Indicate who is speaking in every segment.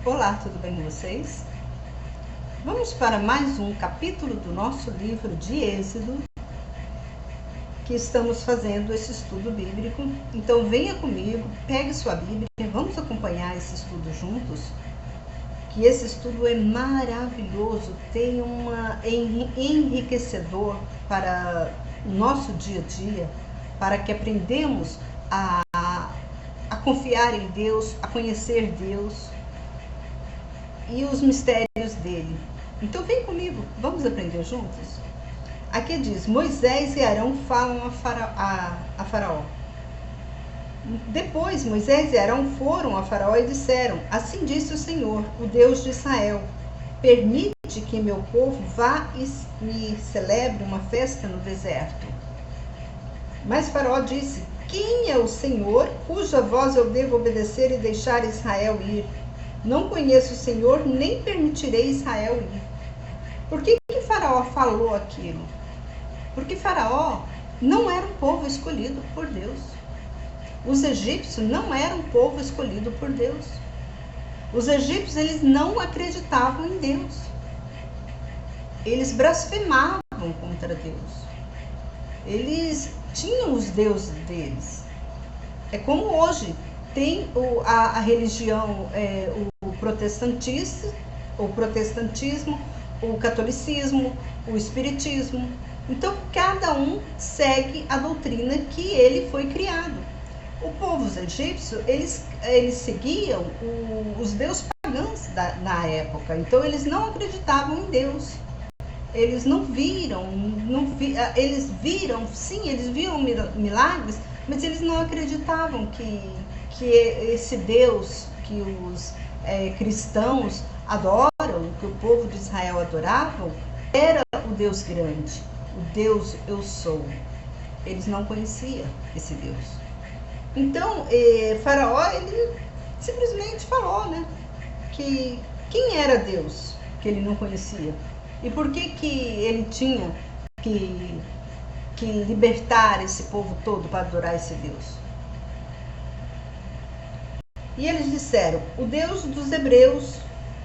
Speaker 1: Olá, tudo bem com vocês? Vamos para mais um capítulo do nosso livro de Êxodo, que estamos fazendo esse estudo bíblico. Então venha comigo, pegue sua Bíblia, vamos acompanhar esse estudo juntos, que esse estudo é maravilhoso, tem enriquecedor para o nosso dia a dia, para que aprendamos a confiar em Deus, a conhecer Deus e os mistérios dele. Então vem comigo, vamos aprender juntos? Aqui diz: Moisés e Arão falam a Faraó. Depois Moisés e Arão foram a Faraó e disseram: Assim disse o Senhor, o Deus de Israel: Permite que meu povo vá e me celebre uma festa no deserto. Mas Faraó disse: Quem é o Senhor, cuja voz eu devo obedecer e deixar Israel ir? Não conheço o Senhor, nem permitirei Israel ir. Por que Faraó falou aquilo? Porque Faraó não era um povo escolhido por Deus. Os egípcios não eram um povo escolhido por Deus. Os egípcios, eles não acreditavam em Deus. Eles blasfemavam contra Deus. Eles tinham os deuses deles. É como hoje tem a religião, o protestantismo, o catolicismo, o espiritismo. Então cada um segue a doutrina que ele foi criado. O povo egípcio, eles seguiam os deuses pagãos na época. Então eles não acreditavam em Deus. Eles não viram, eles viram milagres, mas eles não acreditavam que esse Deus que os cristãos adoram, que o povo de Israel adoravam, era o Deus grande, o Deus eu sou. Eles não conheciam esse Deus. Então, Faraó, ele simplesmente falou, né, que quem era Deus que ele não conhecia? E por que ele tinha que libertar esse povo todo para adorar esse Deus? E eles disseram: o Deus dos Hebreus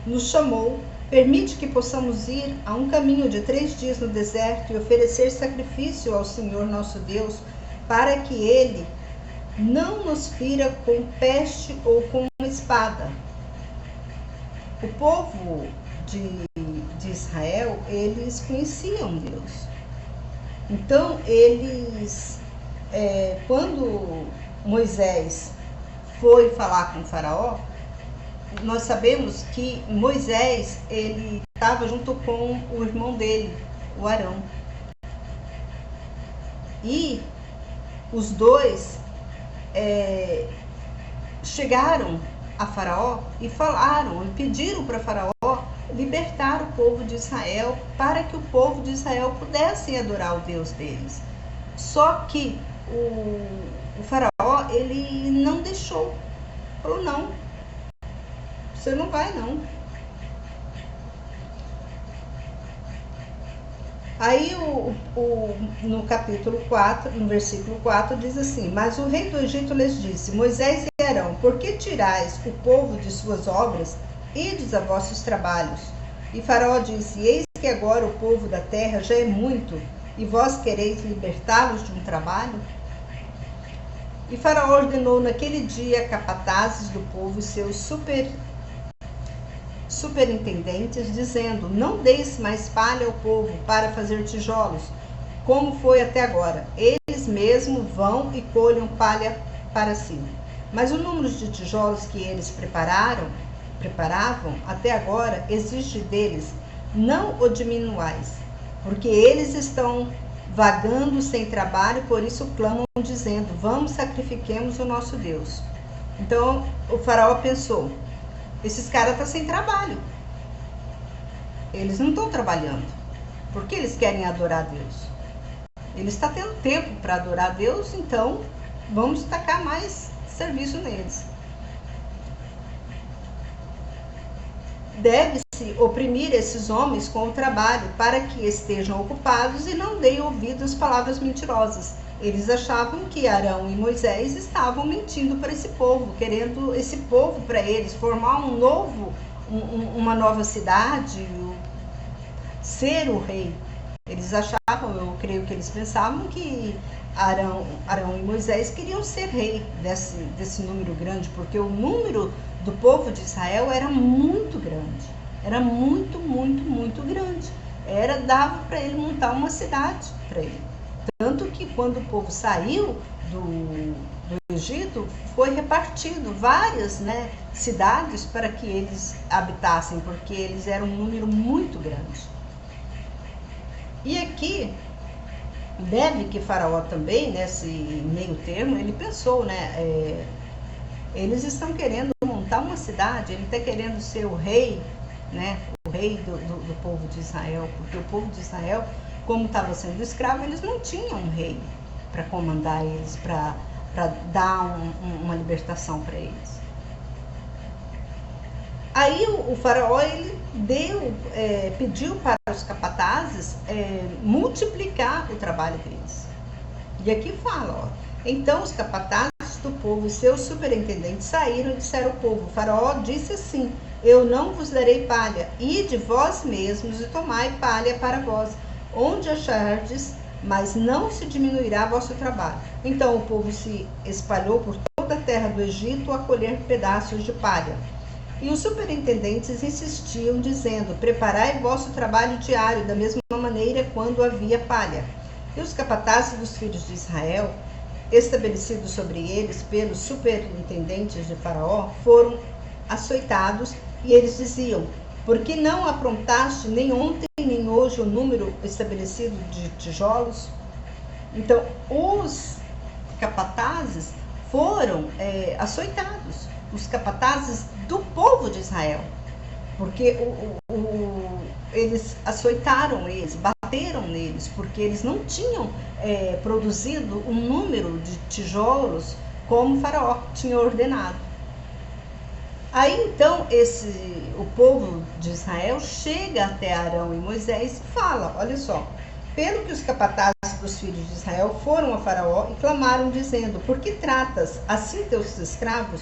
Speaker 1: nos chamou, permite que possamos ir a um caminho de 3 dias no deserto e oferecer sacrifício ao Senhor nosso Deus, para que ele não nos fira com peste ou com uma espada. O povo de Israel, eles conheciam Deus. Então, eles, quando Moisés foi falar com o Faraó, nós sabemos que Moisés, ele estava junto com o irmão dele, o Arão. E os dois chegaram a Faraó e falaram, e pediram para Faraó libertar o povo de Israel, para que o povo de Israel pudesse adorar o Deus deles. Só que o Faraó, ele não deixou. Falou: não, você não vai não. Aí no capítulo 4, no versículo 4, diz assim: Mas o rei do Egito lhes disse: Moisés e Arão, por que tirais o povo de suas obras? Ides a vossos trabalhos. E Faraó disse: Eis que agora o povo da terra já é muito, e vós quereis libertá-los de um trabalho? E Faraó ordenou naquele dia capatazes do povo e seus superintendentes, dizendo: Não deis mais palha ao povo para fazer tijolos, como foi até agora. Eles mesmos vão e colham palha para si. Mas o número de tijolos que eles preparavam até agora exige deles: não o diminuais, porque eles estão vagando sem trabalho, por isso clamam dizendo: Vamos, sacrifiquemos o nosso Deus. Então o Faraó pensou: esses caras estão sem trabalho, eles não estão trabalhando, porque eles querem adorar a Deus. Eles estão tendo tempo para adorar a Deus, então vamos tacar mais serviço neles. Deve-se oprimir esses homens com o trabalho, para que estejam ocupados e não deem ouvido às palavras mentirosas. Eles achavam que Arão e Moisés estavam mentindo para esse povo, querendo esse povo para eles, formar um novo uma nova cidade, ser o rei. Eles achavam, eu creio que eles pensavam que Arão e Moisés queriam ser rei desse número grande, porque o número do povo de Israel era muito grande. Era muito, muito, muito grande. Dava para ele montar uma cidade para ele. Tanto que quando o povo saiu do Egito, foi repartido várias, né, cidades para que eles habitassem, porque eles eram um número muito grande. E aqui, deve que Faraó também, nesse meio termo, ele pensou, né, eles estão querendo montar uma cidade, ele está querendo ser o rei, né, o rei do povo de Israel, porque o povo de Israel, como estava sendo escravo, eles não tinham um rei para comandar eles, para dar uma libertação para eles. Aí o faraó ele pediu para os capatazes multiplicar o trabalho deles. E aqui fala, então os capatazes do povo e seus superintendentes saíram e disseram ao povo, o faraó disse assim, eu não vos darei palha, ide vós mesmos e tomai palha para vós, onde achardes, mas não se diminuirá vosso trabalho. Então o povo se espalhou por toda a terra do Egito a colher pedaços de palha. E os superintendentes insistiam, dizendo, preparai vosso trabalho diário, da mesma maneira quando havia palha. E os capatazes dos filhos de Israel, estabelecidos sobre eles pelos superintendentes de Faraó, foram açoitados, e eles diziam, por que não aprontaste nem ontem nem hoje o número estabelecido de tijolos? Então, os capatazes foram açoitados, os capatazes do povo de Israel, porque eles açoitaram eles, bateram neles, porque eles não tinham produzido um número de tijolos como o faraó tinha ordenado. Aí então o povo de Israel chega até Arão e Moisés e fala, olha só, pelo que os capatazes dos filhos de Israel foram a Faraó e clamaram dizendo, por que tratas assim teus escravos?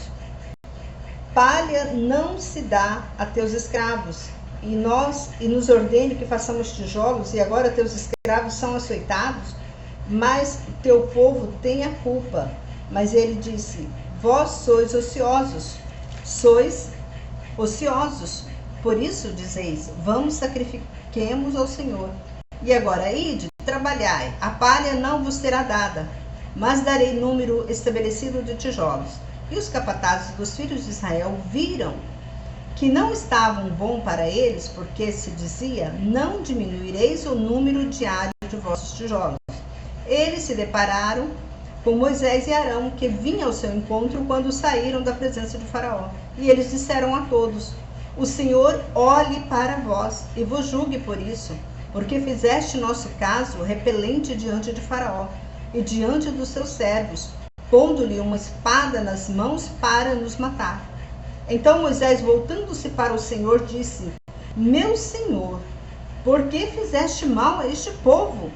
Speaker 1: Palha não se dá a teus escravos, e nos ordene que façamos tijolos, e agora teus escravos são açoitados, mas teu povo tem a culpa. Mas ele disse, vós sois ociosos, por isso dizeis, vamos sacrifiquemos ao Senhor. E agora ide, trabalhai, a palha não vos será dada, mas darei número estabelecido de tijolos. E os capatazes dos filhos de Israel viram que não estavam bom para eles, porque se dizia, não diminuireis o número diário de vossos tijolos. Eles se depararam com Moisés e Arão, que vinham ao seu encontro quando saíram da presença de Faraó. E eles disseram a todos, o Senhor olhe para vós e vos julgue por isso, porque fizeste nosso caso repelente diante de Faraó e diante dos seus servos, pondo-lhe uma espada nas mãos para nos matar. Então Moisés, voltando-se para o Senhor, disse, meu Senhor, por que fizeste mal a este povo?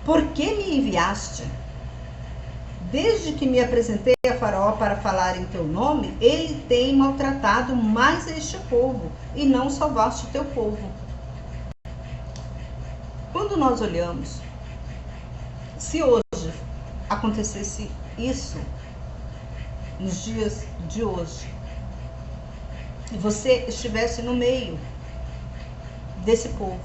Speaker 1: Por que me enviaste? Desde que me apresentei a Faraó para falar em teu nome, ele tem maltratado mais a este povo, e não salvaste o teu povo. Quando nós olhamos, se hoje acontecesse isso, nos dias de hoje, e você estivesse no meio desse povo,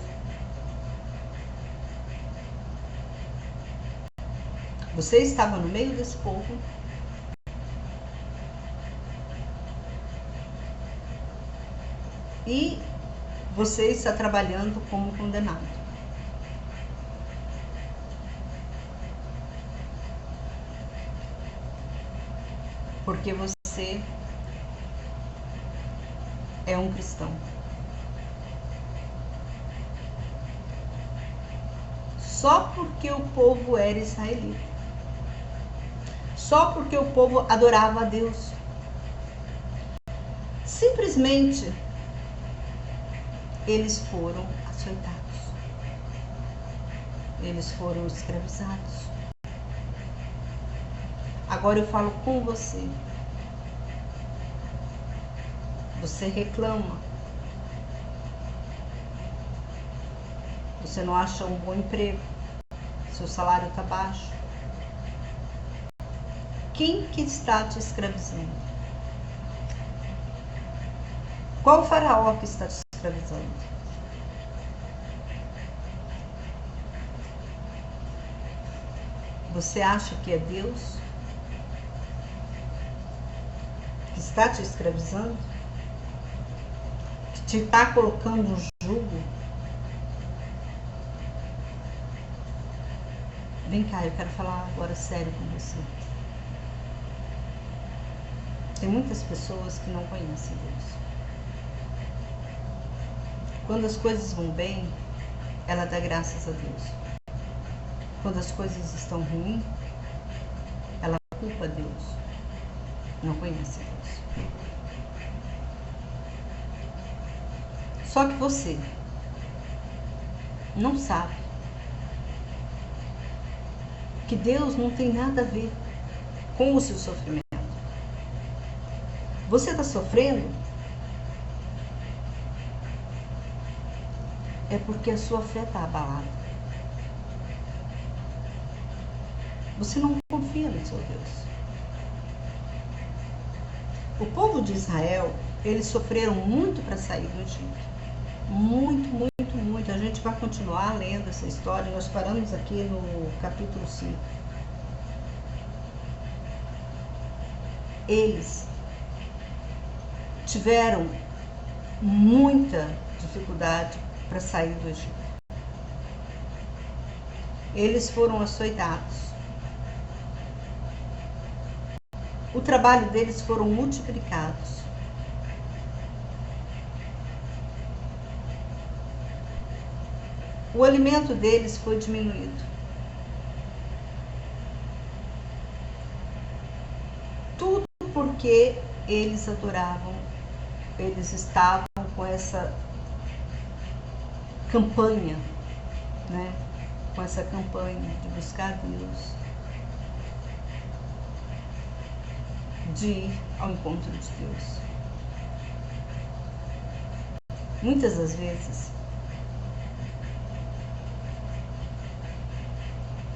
Speaker 1: você estava no meio desse povo, e você está trabalhando como condenado. Porque você é um cristão. Só porque o povo era israelita. Só porque o povo adorava a Deus. Simplesmente, eles foram açoitados. Eles foram escravizados. Agora eu falo com você. Você reclama você não acha um bom emprego, seu salário está baixo. Quem que está te escravizando? Qual faraó que está te escravizando? Você acha que é Deus que está te escravizando? Que te está colocando um jugo? Vem cá, eu quero falar agora sério com você. Tem muitas pessoas que não conhecem Deus. Quando as coisas vão bem, ela dá graças a Deus. Quando as coisas estão ruins, ela culpa Deus. Não conhece Deus. Só que você não sabe que Deus não tem nada a ver com o seu sofrimento. Você está sofrendo é porque a sua fé está abalada. Você não confia no seu Deus. O povo de Israel, eles sofreram muito para sair do Egito. Muito, muito, muito. A gente vai continuar lendo essa história. Nós paramos aqui no capítulo 5. Eles tiveram muita dificuldade para sair do Egito. Eles foram açoitados. O trabalho deles foram multiplicados. O alimento deles foi diminuído. Tudo porque eles adoravam, eles estavam com essa campanha, né? Com essa campanha de buscar Deus, de ir ao encontro de Deus. Muitas das vezes,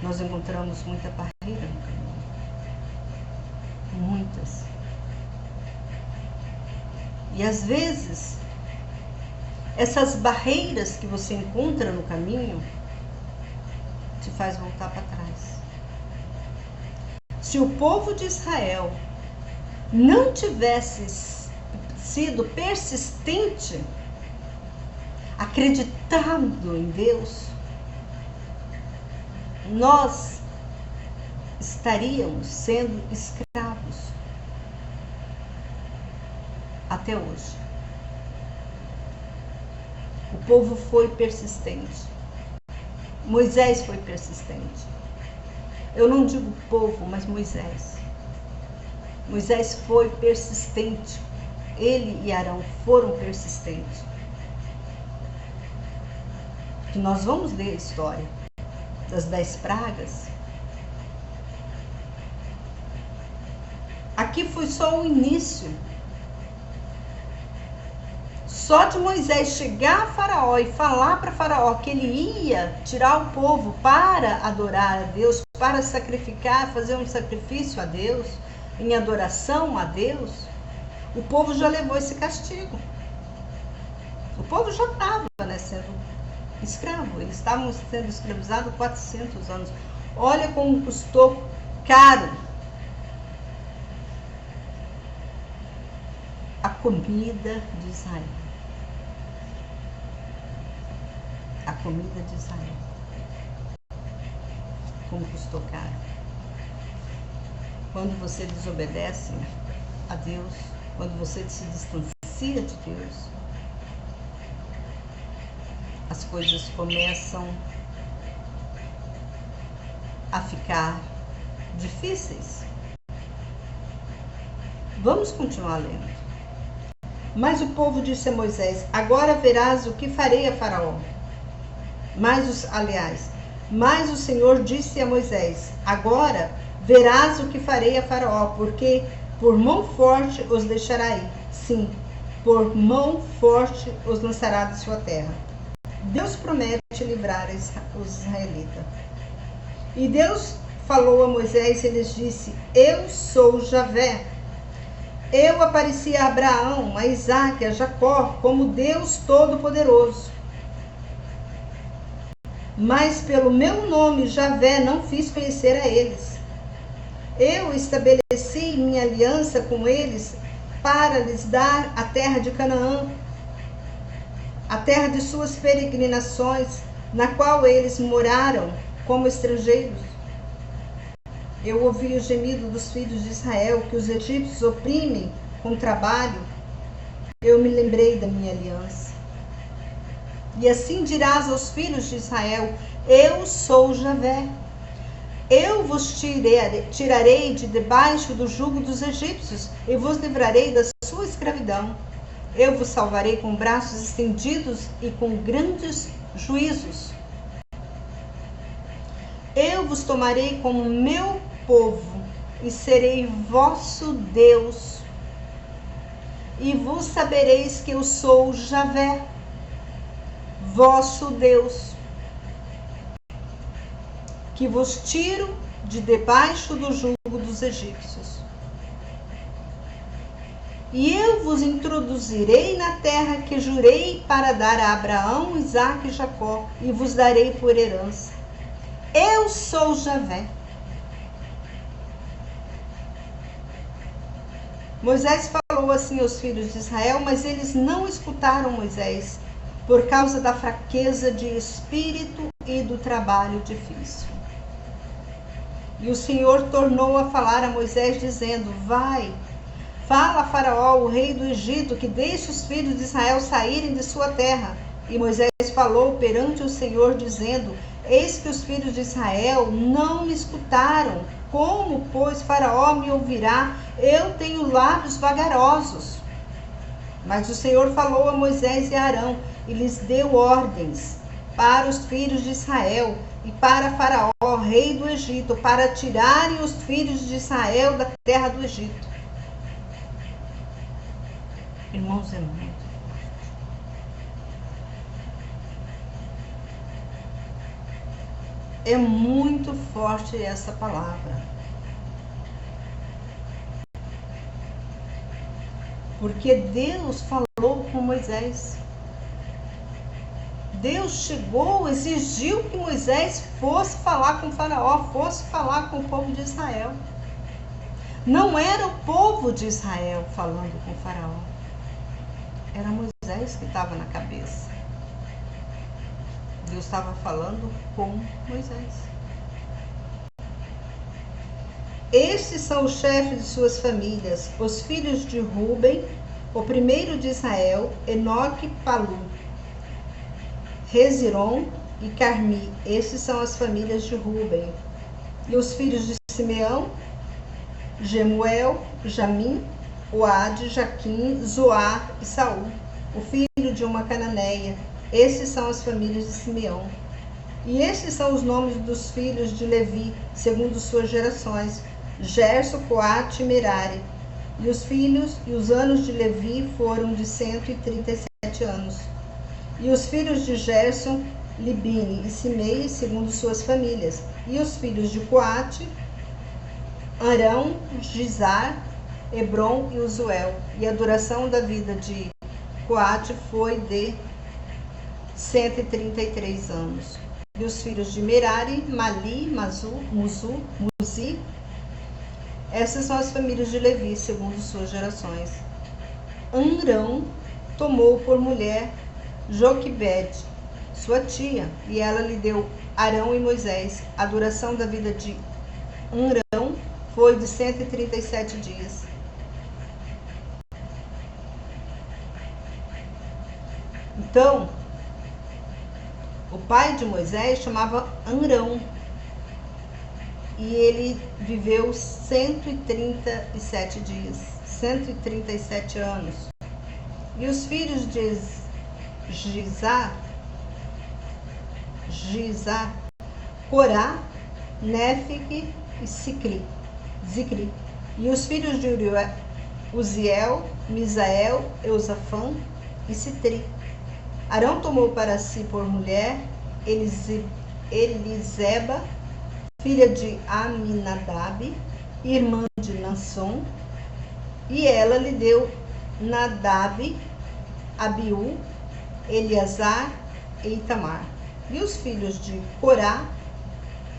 Speaker 1: nós encontramos muita barreira no caminho. Muitas. E às vezes, essas barreiras que você encontra no caminho te faz voltar para trás. Se o povo de Israel não tivesse sido persistente, acreditando em Deus, nós estaríamos sendo escravos até hoje. O povo foi persistente. Moisés foi persistente. Eu não digo povo, mas Moisés. Moisés foi persistente. Ele e Arão foram persistentes. Que nós vamos ler a história das 10 pragas. Aqui foi só o início. Só de Moisés chegar a Faraó e falar para Faraó que ele ia tirar o povo para adorar a Deus, para sacrificar, fazer um sacrifício a Deus, em adoração a Deus, o povo já levou esse castigo. O povo já estava, né, sendo escravo. Eles estavam sendo escravizados 400 anos. Olha como custou caro a comida de Israel. A comida de Israel. Como custou caro. Quando você desobedece a Deus, quando você se distancia de Deus, as coisas começam a ficar difíceis. Vamos continuar lendo. Mas o povo disse a Moisés: agora verás o que farei a Faraó. Mas o Senhor disse a Moisés: agora verás o que farei a Faraó, porque por mão forte os deixará ir. Sim, por mão forte os lançará de sua terra. Deus promete livrar os israelitas. E Deus falou a Moisés e lhes disse: eu sou Javé. Eu apareci a Abraão, a Isaque, a Jacó, como Deus Todo-Poderoso. Mas pelo meu nome, Javé, não fiz conhecer a eles. Eu estabeleci minha aliança com eles para lhes dar a terra de Canaã, a terra de suas peregrinações, na qual eles moraram como estrangeiros. Eu ouvi o gemido dos filhos de Israel, que os egípcios oprimem com trabalho. Eu me lembrei da minha aliança. E assim dirás aos filhos de Israel: eu sou Javé. Eu vos tirarei de debaixo do jugo dos egípcios e vos livrarei da sua escravidão. Eu vos salvarei com braços estendidos e com grandes juízos. Eu vos tomarei como meu povo e serei vosso Deus. E vos sabereis que eu sou Javé, vosso Deus, que vos tiro de debaixo do jugo dos egípcios. E eu vos introduzirei na terra que jurei para dar a Abraão, Isaque e Jacó, e vos darei por herança. Eu sou Javé. Moisés falou assim aos filhos de Israel, mas eles não escutaram Moisés, por causa da fraqueza de espírito e do trabalho difícil. E o Senhor tornou a falar a Moisés, dizendo: vai, fala a Faraó, o rei do Egito, que deixe os filhos de Israel saírem de sua terra. E Moisés falou perante o Senhor, dizendo: eis que os filhos de Israel não me escutaram. Como, pois, Faraó me ouvirá? Eu tenho lábios vagarosos. Mas o Senhor falou a Moisés e a Arão, e lhes deu ordens para os filhos de Israel e para Faraó, rei do Egito, para tirarem os filhos de Israel da terra do Egito. Irmãos, é muito. É muito forte essa palavra. Porque Deus falou com Moisés. Deus chegou, exigiu que Moisés fosse falar com Faraó, fosse falar com o povo de Israel. Não era o povo de Israel falando com Faraó. Era Moisés que estava na cabeça. Deus estava falando com Moisés. Estes são os chefes de suas famílias, os filhos de Ruben, o primeiro de Israel, Enoque, Palu, Hezron e Carmi. Estes são as famílias de Ruben. E os filhos de Simeão, Gemuel, Jamim, Oade, Jaquim, Zoar e Saul, o filho de uma cananeia. Esses são as famílias de Simeão. E estes são os nomes dos filhos de Levi, segundo suas gerações: Gerson, Coate e Merari. E os filhos e os anos de Levi foram de 137 anos. E os filhos de Gerson, Libine e Simei, segundo suas famílias. E os filhos de Coate, Arão, Gizar, Hebron e Uzuel. E a duração da vida de Coate foi de 133 anos. E os filhos de Merari, Mali, Muzi. Essas são as famílias de Levi, segundo suas gerações. Amrão tomou por mulher Joquebede, sua tia, e ela lhe deu Arão e Moisés. A duração da vida de Amrão foi de 137 dias. Então, o pai de Moisés chamava Amrão, e ele viveu 137 dias, 137 anos. E os filhos de Gizar, Corá, Néfique e Zicri. E os filhos de Uziel, Misael, Eusafã e Citri. Arão tomou para si por mulher Eliseba, filha de Aminadab, irmã de Nasson, e ela lhe deu Nadab, Abiú, Eleazar e Itamar. E os filhos de Corá,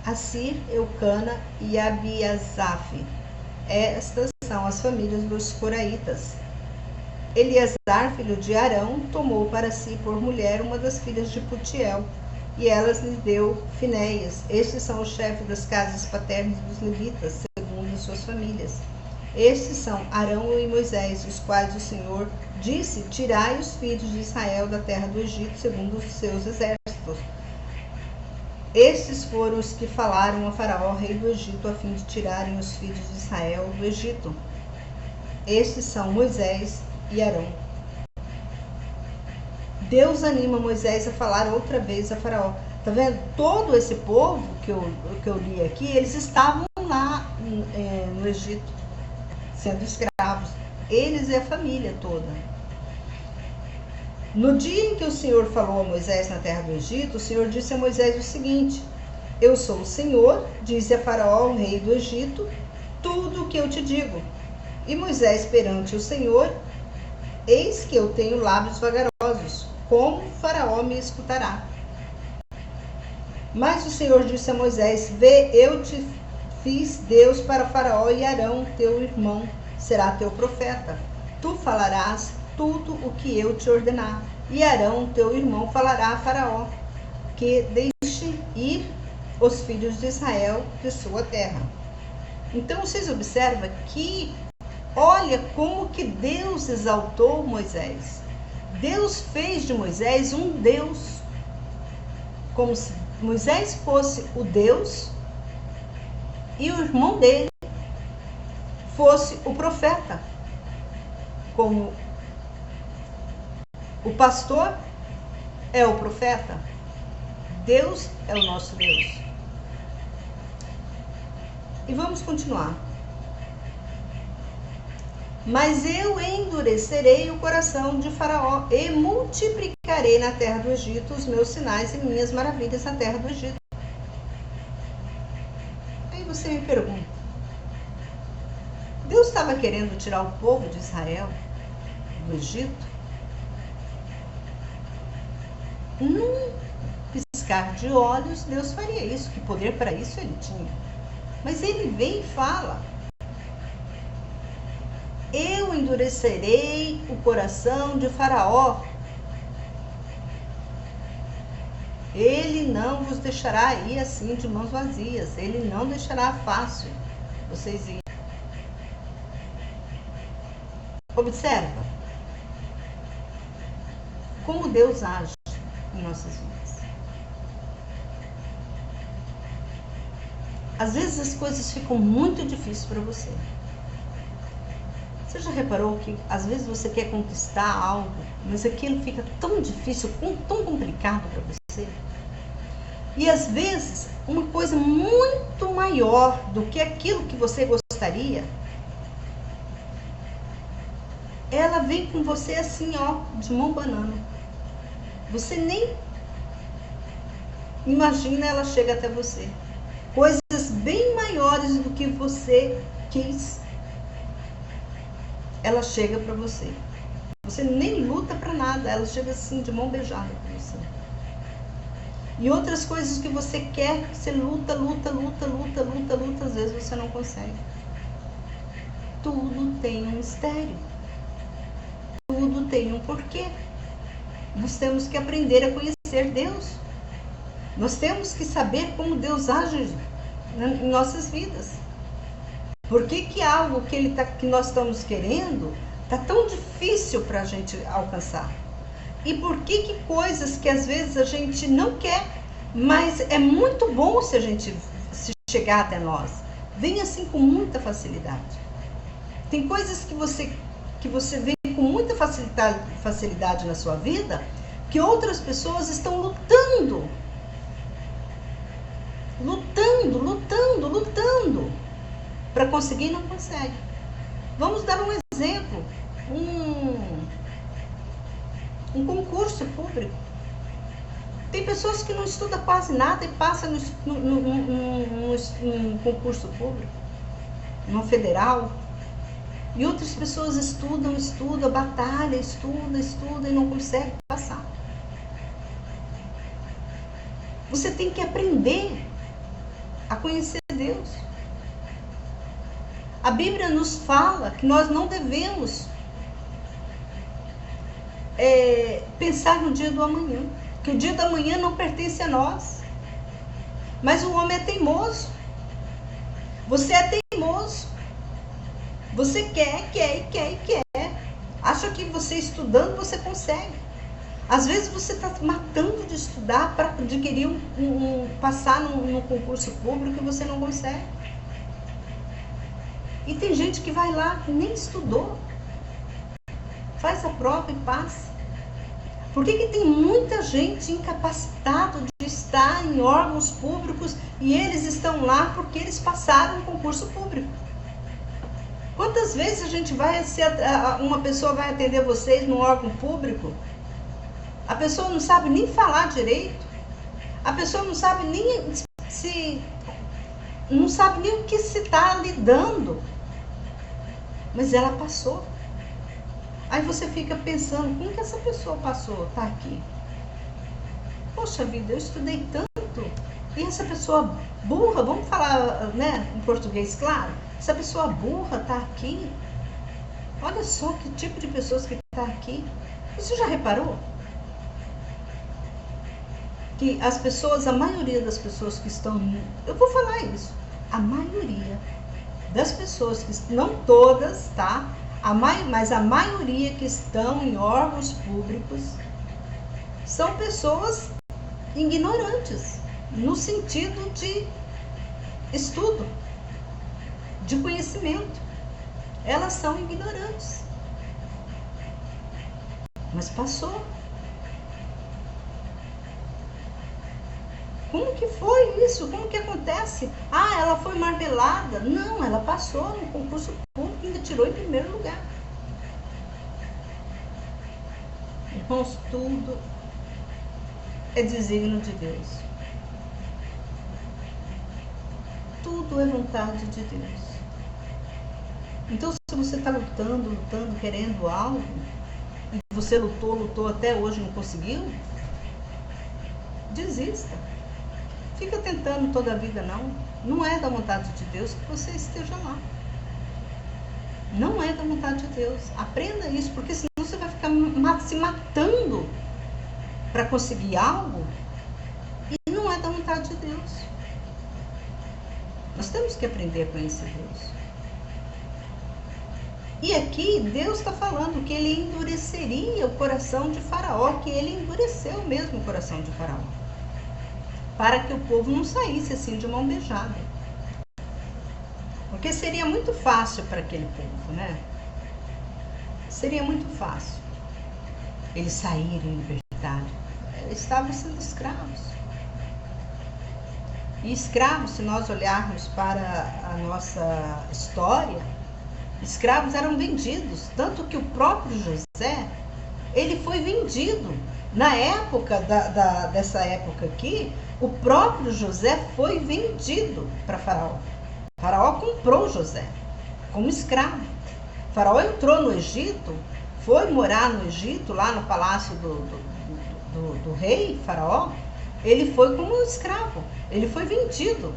Speaker 1: Assir, Eucana e Abiasaf. Estas são as famílias dos coraitas. Eleazar, filho de Arão, tomou para si por mulher uma das filhas de Putiel, e elas lhe deu Finéias. Estes são os chefes das casas paternas dos levitas, segundo suas famílias. Estes são Arão e Moisés, os quais o Senhor disse: tirai os filhos de Israel da terra do Egito, segundo os seus exércitos. Estes foram os que falaram a Faraó, rei do Egito, a fim de tirarem os filhos de Israel do Egito. Estes são Moisés e Arão. Deus anima Moisés a falar outra vez a Faraó. Tá vendo? Todo esse povo que eu li aqui, eles estavam lá no Egito, sendo escravos. Eles e a família toda. No dia em que o Senhor falou a Moisés na terra do Egito, o Senhor disse a Moisés o seguinte: eu sou o Senhor, disse a Faraó, o rei do Egito, tudo o que eu te digo. E Moisés perante o Senhor: eis que eu tenho lábios vagarosos, como Faraó me escutará? Mas o Senhor disse a Moisés: vê, eu te fiz Deus para Faraó, e Arão, teu irmão, será teu profeta. Tu falarás tudo o que eu te ordenar, e Arão, teu irmão, falará a Faraó, que deixe ir os filhos de Israel de sua terra. Então vocês observam que, olha como que Deus exaltou Moisés. Deus fez de Moisés um Deus, como se Moisés fosse o Deus e o irmão dele fosse o profeta. Como o pastor é o profeta, Deus é o nosso Deus. E vamos continuar. Mas eu endurecerei o coração de Faraó e multiplicarei na terra do Egito os meus sinais e minhas maravilhas na terra do Egito. Aí você me pergunta, Deus estava querendo tirar o povo de Israel do Egito? Num piscar de olhos, Deus faria isso, que poder para isso ele tinha. Mas ele vem e fala: eu endurecerei o coração de Faraó. Ele não vos deixará ir assim de mãos vazias. Ele não deixará fácil vocês irem. Observa como Deus age em nossas vidas. Às vezes as coisas ficam muito difíceis para você. Você já reparou que às vezes você quer conquistar algo, mas aquilo fica tão difícil, tão complicado para você? E às vezes uma coisa muito maior do que aquilo que você gostaria, ela vem com você assim, ó, de mão banana. Você nem imagina, ela chega até você. Coisas bem maiores do que você quis, ela chega para você. Você nem luta para nada, ela chega assim de mão beijada para você. E outras coisas que você quer, você luta, às vezes você não consegue. Tudo tem um mistério. Tudo tem um porquê. Nós temos que aprender a conhecer Deus. Nós temos que saber como Deus age em nossas vidas. Por que algo que nós estamos querendo está tão difícil para a gente alcançar? E por que coisas que às vezes a gente não quer, mas é muito bom se a gente se chegar até nós, vem assim com muita facilidade. Tem coisas que você vê com muita facilidade na sua vida, que outras pessoas estão lutando para conseguir e não consegue. Vamos dar um exemplo. um concurso público. Tem pessoas que não estudam quase nada e passam num concurso público, no federal. E outras pessoas estudam, batalham, estudam e não conseguem passar. Você tem que aprender a conhecer Deus. A Bíblia nos fala que nós não devemos pensar no dia do amanhã, que o dia do amanhã não pertence a nós. Mas o homem é teimoso. Você é teimoso. Você quer. Acha que você estudando você consegue. Às vezes você está matando de estudar para adquirir passar num concurso público e você não consegue. E tem gente que vai lá que nem estudou, faz a prova e passa. Por que tem muita gente incapacitada de estar em órgãos públicos e eles estão lá porque eles passaram um concurso público? Quantas vezes uma pessoa vai atender vocês num órgão público? A pessoa não sabe nem falar direito, a pessoa não sabe nem o que se está lidando, mas ela passou. Aí você fica pensando, como que essa pessoa passou, tá aqui? Poxa vida, eu estudei tanto, e essa pessoa burra, vamos falar, né, em português claro, essa pessoa burra tá aqui. Olha só que tipo de pessoas que tá aqui. Você já reparou? Que as pessoas, a maioria das pessoas que estão, eu vou falar isso, a maioria das pessoas, que não todas, tá? Mas a maioria que estão em órgãos públicos são pessoas ignorantes, no sentido de estudo, de conhecimento. Elas são ignorantes. Mas passou. Como que foi isso? Como que acontece? Ah, ela foi marmelada. Não, ela passou no concurso público e ainda tirou em primeiro lugar. Irmãos, tudo é desígnio de Deus. Tudo é vontade de Deus. Então, se você está lutando, querendo algo, e você lutou até hoje e não conseguiu, desista. Fica tentando toda a vida, não. Não é da vontade de Deus que você esteja lá. Não é da vontade de Deus. Aprenda isso, porque senão você vai ficar se matando para conseguir algo e não é da vontade de Deus. Nós temos que aprender a conhecer Deus. E aqui Deus está falando que ele endureceria o coração de Faraó, que ele endureceu mesmo o coração de Faraó, para que o povo não saísse assim de mão beijada. Porque seria muito fácil para aquele povo, né? Seria muito fácil eles saírem em liberdade. Eles estavam sendo escravos. E escravos, se nós olharmos para a nossa história, escravos eram vendidos. Tanto que o próprio José, ele foi vendido. Na época, dessa época aqui, o próprio José foi vendido para Faraó. Faraó comprou José como escravo. Faraó entrou no Egito, foi morar no Egito, lá no palácio do rei Faraó. Ele foi como escravo, ele foi vendido.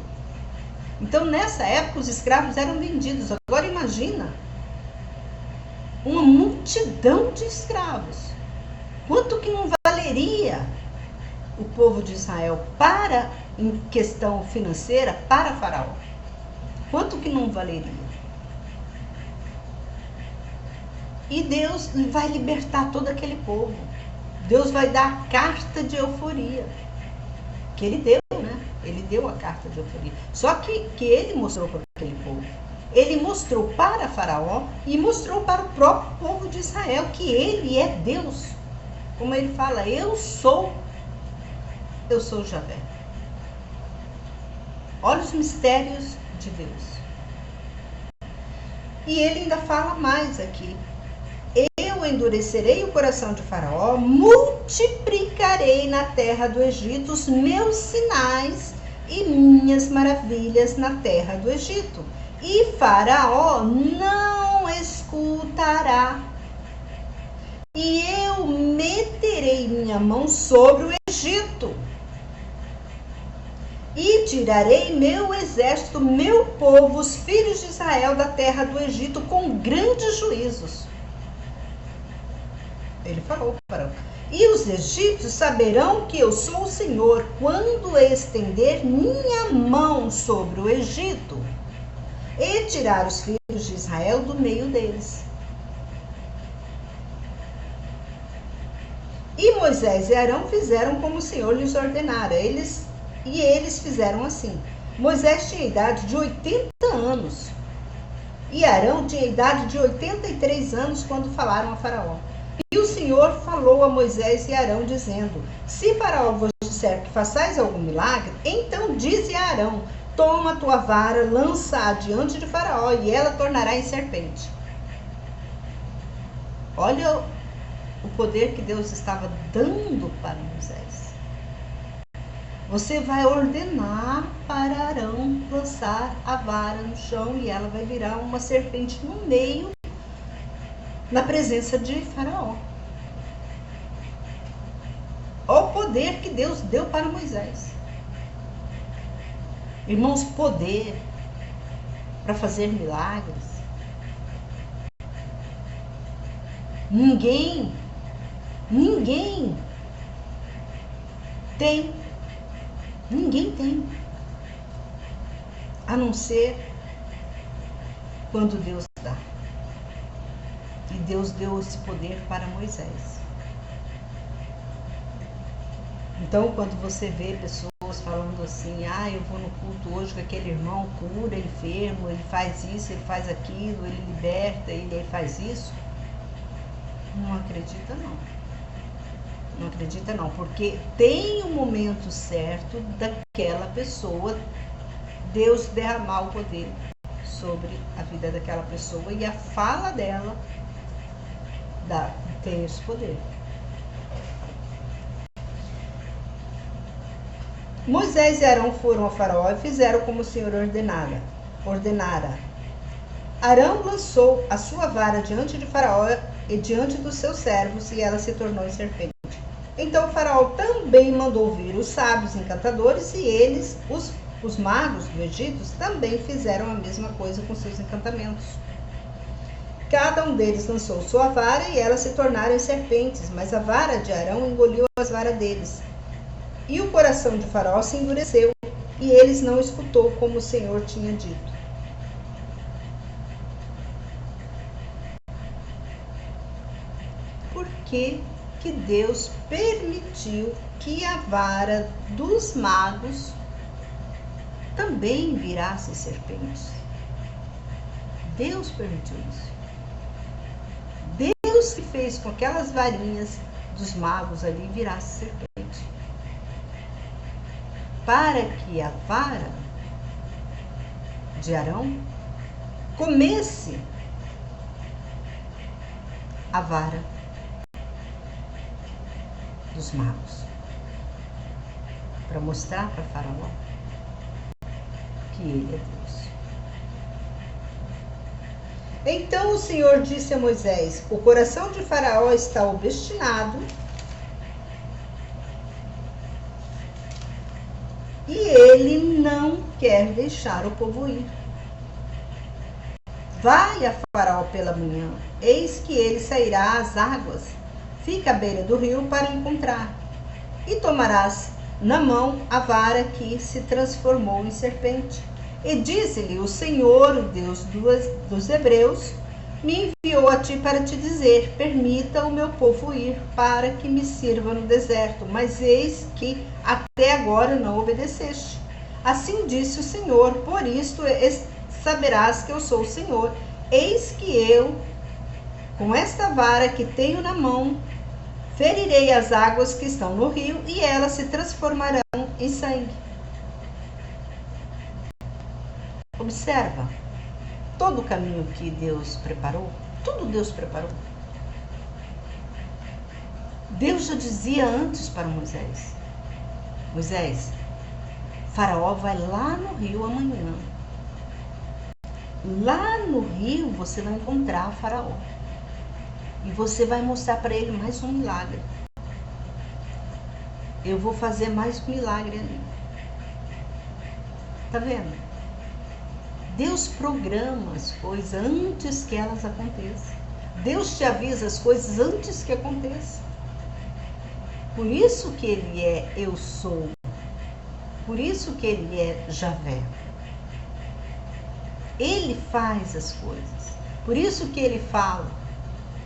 Speaker 1: Então, nessa época, os escravos eram vendidos. Agora, imagina uma multidão de escravos. Quanto que não valeria o povo de Israel em questão financeira, para Faraó? Quanto que não valeria? E Deus vai libertar todo aquele povo. Deus vai dar a carta de euforia. Que ele deu, né? Ele deu a carta de euforia. Só que ele mostrou para aquele povo. Ele mostrou para Faraó e mostrou para o próprio povo de Israel que ele é Deus. Como ele fala, eu sou Javé. Olha os mistérios de Deus. E ele ainda fala mais aqui. Eu endurecerei o coração de Faraó, multiplicarei na terra do Egito os meus sinais e minhas maravilhas na terra do Egito. E Faraó não escutará. E eu meterei minha mão sobre o Egito. E tirarei meu exército, meu povo, os filhos de Israel, da terra do Egito com grandes juízos. Ele falou para Faraó. E os egípcios saberão que eu sou o Senhor quando estender minha mão sobre o Egito e tirar os filhos de Israel do meio deles. E Moisés e Arão fizeram como o Senhor lhes ordenara. Eles fizeram assim. Moisés tinha idade de 80 anos e Arão tinha idade de 83 anos quando falaram a Faraó. E o Senhor falou a Moisés e Arão, dizendo: se Faraó vos disser que façais algum milagre, então dize a Arão: toma a tua vara, lança-a diante de Faraó, e ela tornará em serpente. Olha o poder que Deus estava dando para Moisés. Você vai ordenar para Arão lançar a vara no chão e ela vai virar uma serpente no meio, na presença de Faraó. Olha o poder que Deus deu para Moisés. Irmãos, poder para fazer milagres. Ninguém tem. Ninguém tem. A não ser quando Deus dá. E Deus deu esse poder para Moisés. Então, quando você vê pessoas falando assim: eu vou no culto hoje que aquele irmão cura enfermo, ele faz isso, ele faz aquilo, ele liberta, ele faz isso. Não acredita não. Não acredita não, porque tem o momento certo daquela pessoa, Deus derramar o poder sobre a vida daquela pessoa e a fala dela tem esse poder. Moisés e Arão foram a Faraó e fizeram como o Senhor ordenara. Arão lançou a sua vara diante de Faraó e diante dos seus servos, e ela se tornou em serpente. Então o Faraó também mandou vir os sábios encantadores, e eles, os magos do Egito, também fizeram a mesma coisa com seus encantamentos. Cada um deles lançou sua vara e elas se tornaram em serpentes, mas a vara de Arão engoliu as varas deles. E o coração de Faraó se endureceu, e eles não escutou como o Senhor tinha dito. Por que Deus permitiu que a vara dos magos também virasse serpente? Deus permitiu isso. Deus que fez com que aquelas varinhas dos magos ali virasse serpente. Para que a vara de Arão comesse a vara dos magos, para mostrar para Faraó que ele é Deus. Então o Senhor disse a Moisés: o coração de Faraó está obstinado e ele não quer deixar o povo ir. Vai a Faraó pela manhã, eis que ele sairá às águas, fica à beira do rio para encontrar. E tomarás na mão a vara que se transformou em serpente. E disse-lhe: o Senhor, o Deus dos hebreus, me enviou a ti para te dizer: permita o meu povo ir, para que me sirva no deserto. Mas eis que até agora não obedeceste. Assim disse o Senhor: por isto saberás que eu sou o Senhor. Eis que eu, com esta vara que tenho na mão, ferirei as águas que estão no rio, e elas se transformarão em sangue. Observa todo o caminho que Deus preparou. Tudo Deus preparou. Deus já dizia antes para Moisés: Moisés, Faraó vai lá no rio amanhã. Lá no rio você vai encontrar Faraó. E você vai mostrar para ele mais um milagre. Eu vou fazer mais um milagre ali. Tá vendo? Deus programa as coisas antes que elas aconteçam. Deus te avisa as coisas antes que aconteçam. Por isso que ele é eu sou. Por isso que ele é Javé. Ele faz as coisas. Por isso que ele fala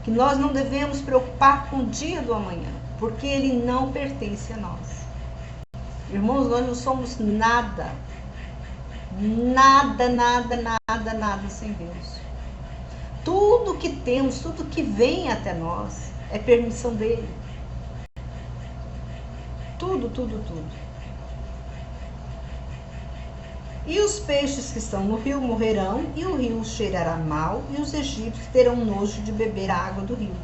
Speaker 1: que nós não devemos preocupar com o dia do amanhã, porque ele não pertence a nós. Irmãos, nós não somos nada. Nada sem Deus. Tudo que temos, tudo que vem até nós é permissão dele. Tudo. E os peixes que estão no rio morrerão, e o rio cheirará mal, e os egípcios terão nojo de beber a água do rio.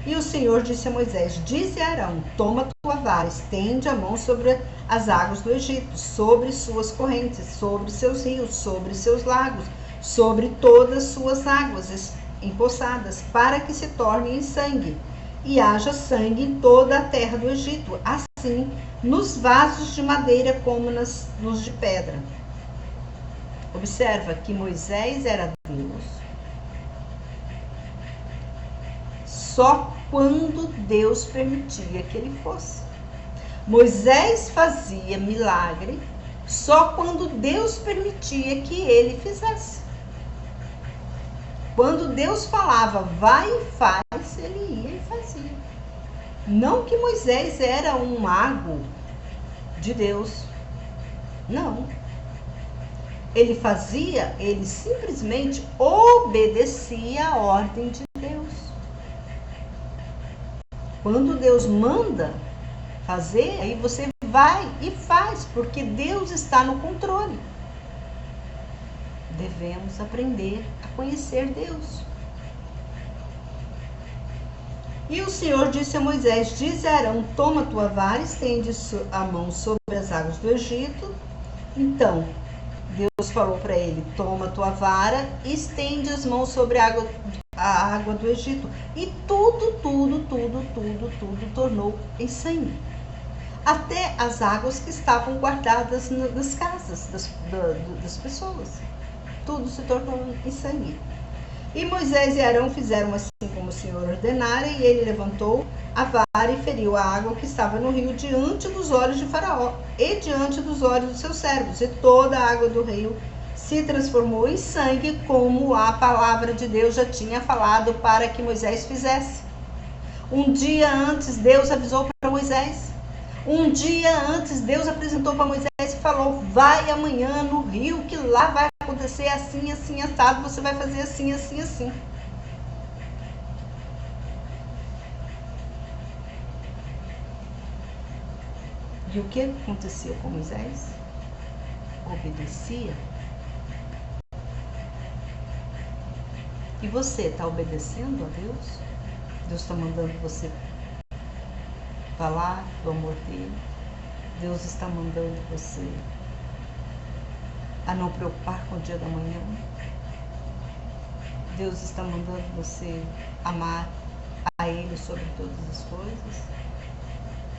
Speaker 1: E o Senhor disse a Moisés: dize a Arão, toma tua vara, estende a mão sobre as águas do Egito, sobre suas correntes, sobre seus rios, sobre seus lagos, sobre todas suas águas empoçadas, para que se tornem em sangue, e haja sangue em toda a terra do Egito, assim nos vasos de madeira como nos de pedra. Observa que Moisés era Deus só quando Deus permitia que ele fosse. Moisés fazia milagre só quando Deus permitia que ele fizesse. Quando Deus falava, vai e faz, ele ia e fazia. Não que Moisés era um mago de Deus. Não. Ele fazia, ele simplesmente obedecia a ordem de Deus. Quando Deus manda fazer, aí você vai e faz, porque Deus está no controle. Devemos aprender a conhecer Deus. E o Senhor disse a Moisés: dize a Arão, toma tua vara, estende a mão sobre as águas do Egito. Então Deus falou para ele: toma tua vara, estende as mãos sobre a água do Egito. E tudo tornou em sangue. Até as águas que estavam guardadas nas casas das pessoas. Tudo se tornou em sangue. E Moisés e Arão fizeram assim como o Senhor ordenara, e ele levantou a vara e feriu a água que estava no rio diante dos olhos de Faraó e diante dos olhos dos seus servos, e toda a água do rio se transformou em sangue, como a palavra de Deus já tinha falado para que Moisés fizesse. Um dia antes Deus avisou para Moisés. Um dia antes Deus apresentou para Moisés e falou: vai amanhã no rio, que lá vai acontecer assim, assim, assado, você vai fazer assim, assim, assim. E o que aconteceu com Moisés? Obedecia. E você está obedecendo a Deus? Deus está mandando você falar do amor dele. Deus está mandando você a não preocupar com o dia da manhã. Deus está mandando você amar a Ele sobre todas as coisas.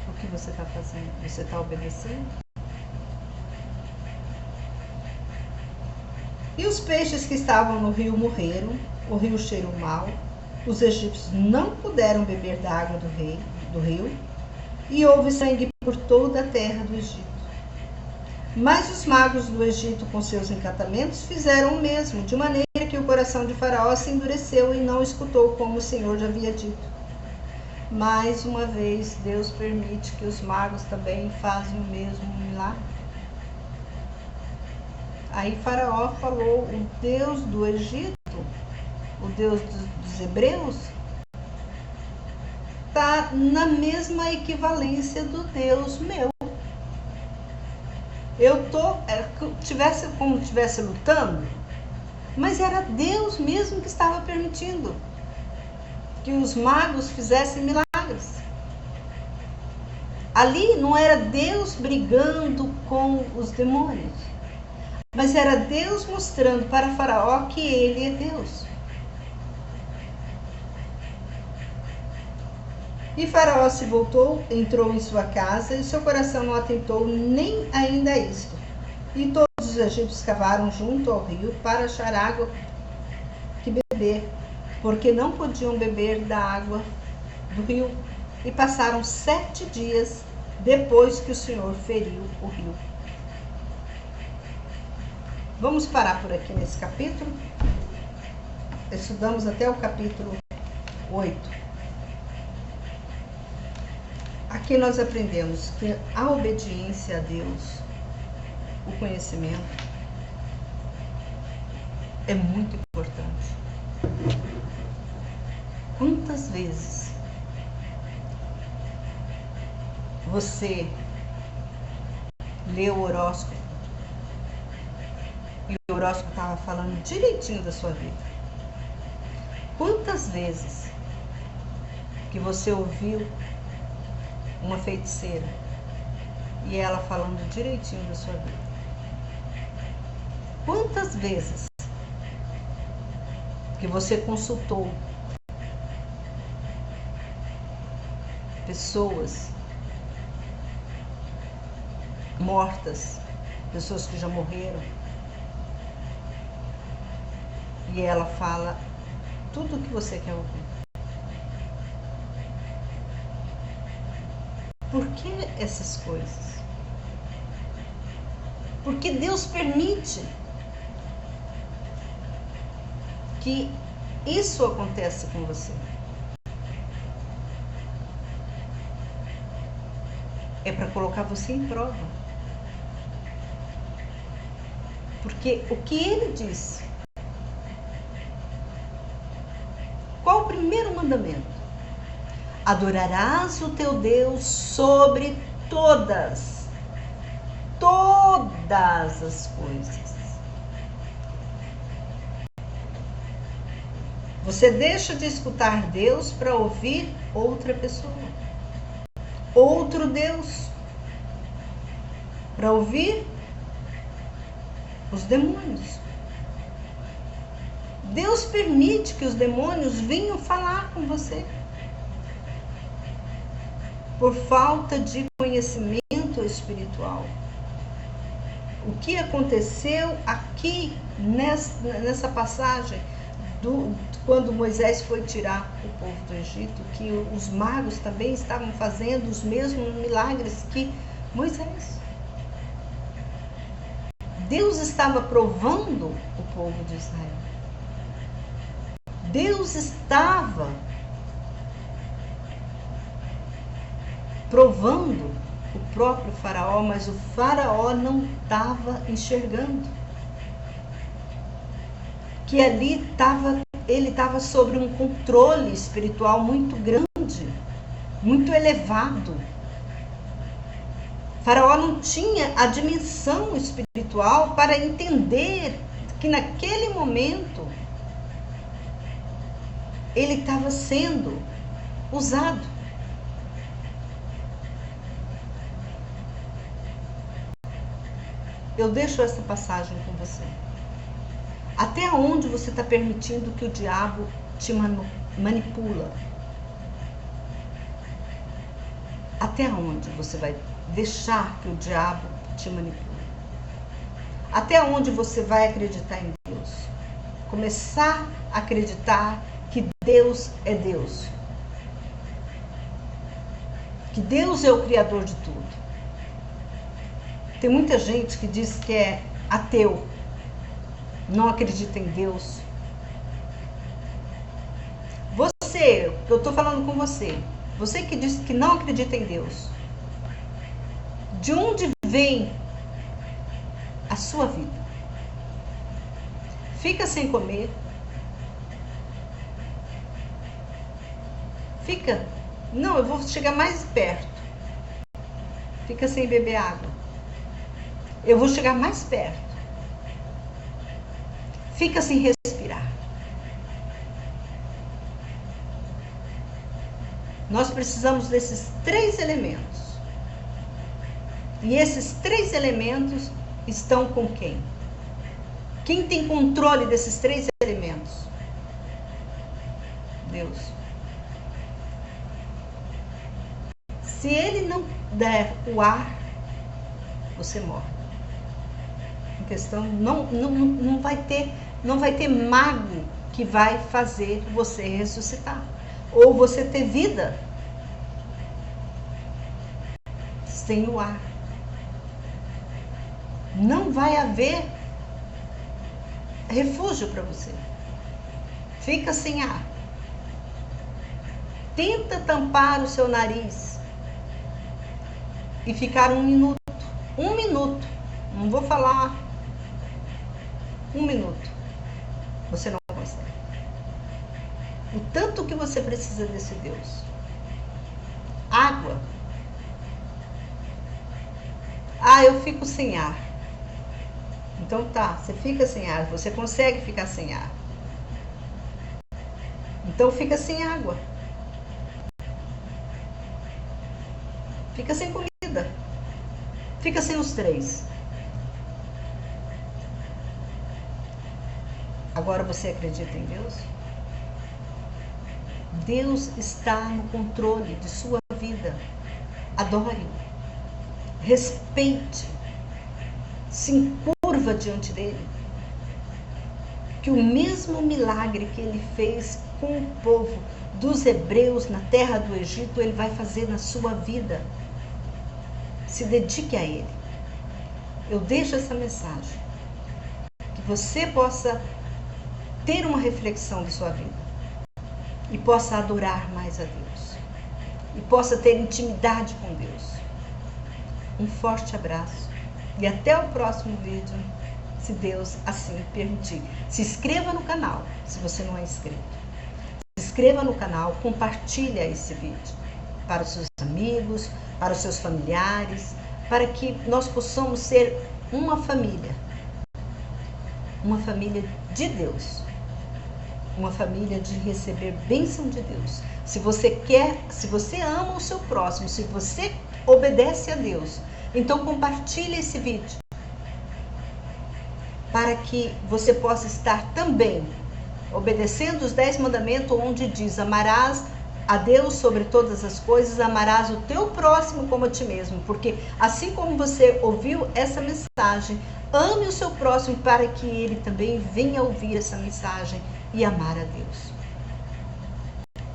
Speaker 1: O que você está fazendo? Você está obedecendo? E os peixes que estavam no rio morreram, o rio cheirou mal, os egípcios não puderam beber da água do rio, e houve sangue por toda a terra do Egito. Mas os magos do Egito, com seus encantamentos, fizeram o mesmo, de maneira que o coração de Faraó se endureceu e não escutou como o Senhor já havia dito. Mais uma vez, Deus permite que os magos também façam o mesmo milagre. Aí Faraó falou: o Deus do Egito, o Deus dos hebreus, está na mesma equivalência do Deus meu. Eu como estivesse lutando, mas era Deus mesmo que estava permitindo que os magos fizessem milagres. Ali não era Deus brigando com os demônios, mas era Deus mostrando para Faraó que ele é Deus. E Faraó se voltou, entrou em sua casa, e seu coração não atentou nem ainda a isto. E todos os egípcios cavaram junto ao rio para achar água que beber, porque não podiam beber da água do rio. E passaram 7 dias depois que o Senhor feriu o rio. Vamos parar por aqui nesse capítulo. Estudamos até o capítulo 8. Aqui nós aprendemos que a obediência a Deus, o conhecimento, é muito importante. Quantas vezes você leu o horóscopo e o horóscopo estava falando direitinho da sua vida? Quantas vezes que você ouviu uma feiticeira e ela falando direitinho da sua vida? Quantas vezes que você consultou pessoas mortas, pessoas que já morreram, e ela fala tudo o que você quer ouvir? Por que essas coisas? Porque Deus permite que isso aconteça com você. É para colocar você em prova. Porque o que ele diz? Qual o primeiro mandamento? Adorarás o teu Deus sobre todas as coisas. Você deixa de escutar Deus para ouvir outra pessoa, outro Deus, para ouvir os demônios. Deus permite que os demônios venham falar com você por falta de conhecimento espiritual. O que aconteceu aqui nessa passagem, quando Moisés foi tirar o povo do Egito, que os magos também estavam fazendo os mesmos milagres que Moisés. Deus estava provando o povo de Israel. Deus estava provando o próprio Faraó, mas o Faraó não estava enxergando que ali ele estava sobre um controle espiritual muito grande, muito elevado. Faraó não tinha a dimensão espiritual para entender que naquele momento ele estava sendo usado. Eu deixo essa passagem com você. Até onde você está permitindo que o diabo te manipula? Até onde você vai deixar que o diabo te manipule? Até onde você vai acreditar em Deus? Começar a acreditar que Deus é Deus. Que Deus é o Criador de tudo. Tem muita gente que diz que é ateu, não acredita em Deus. Você, eu estou falando com você, você que diz que não acredita em Deus, de onde vem a sua vida? Fica sem comer, não, eu vou chegar mais perto, fica sem beber água. Eu vou chegar mais perto. Fica sem respirar. Nós precisamos desses 3 elementos E esses 3 elementos estão com quem? Quem tem controle desses 3 elementos? Deus. Se ele não der o ar, você morre. Em questão, não vai ter mago que vai fazer você ressuscitar. Ou você ter vida sem o ar. Não vai haver refúgio para você. Fica sem ar. Tenta tampar o seu nariz e ficar 1 minuto. 1 minuto. Não vou falar 1 minuto. Você não consegue. O tanto que você precisa desse Deus. Água. Ah, eu fico sem ar. Então tá, você fica sem ar. Você consegue ficar sem ar. Então fica sem água. Fica sem comida. Fica sem os 3. Agora você acredita em Deus? Deus está no controle de sua vida. Adore-o. Respeite. Se curva diante dele. Que o mesmo milagre que ele fez com o povo dos hebreus na terra do Egito, ele vai fazer na sua vida. Se dedique a ele. Eu deixo essa mensagem. Que você possa ter uma reflexão de sua vida. E possa adorar mais a Deus. E possa ter intimidade com Deus. Um forte abraço. E até o próximo vídeo, se Deus assim permitir. Se inscreva no canal, se você não é inscrito. Se inscreva no canal, compartilhe esse vídeo para os seus amigos, para os seus familiares, para que nós possamos ser uma família de Deus, uma família de receber bênção de Deus. Se você ama o seu próximo, se você obedece a Deus, então compartilhe esse vídeo, para que você possa estar também obedecendo os 10 mandamentos, onde diz: amarás a Deus sobre todas as coisas, amarás o teu próximo como a ti mesmo. Porque assim como você ouviu essa mensagem, ame o seu próximo para que ele também venha ouvir essa mensagem e amar a Deus.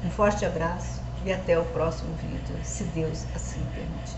Speaker 1: Um forte abraço e até o próximo vídeo, se Deus assim permitir.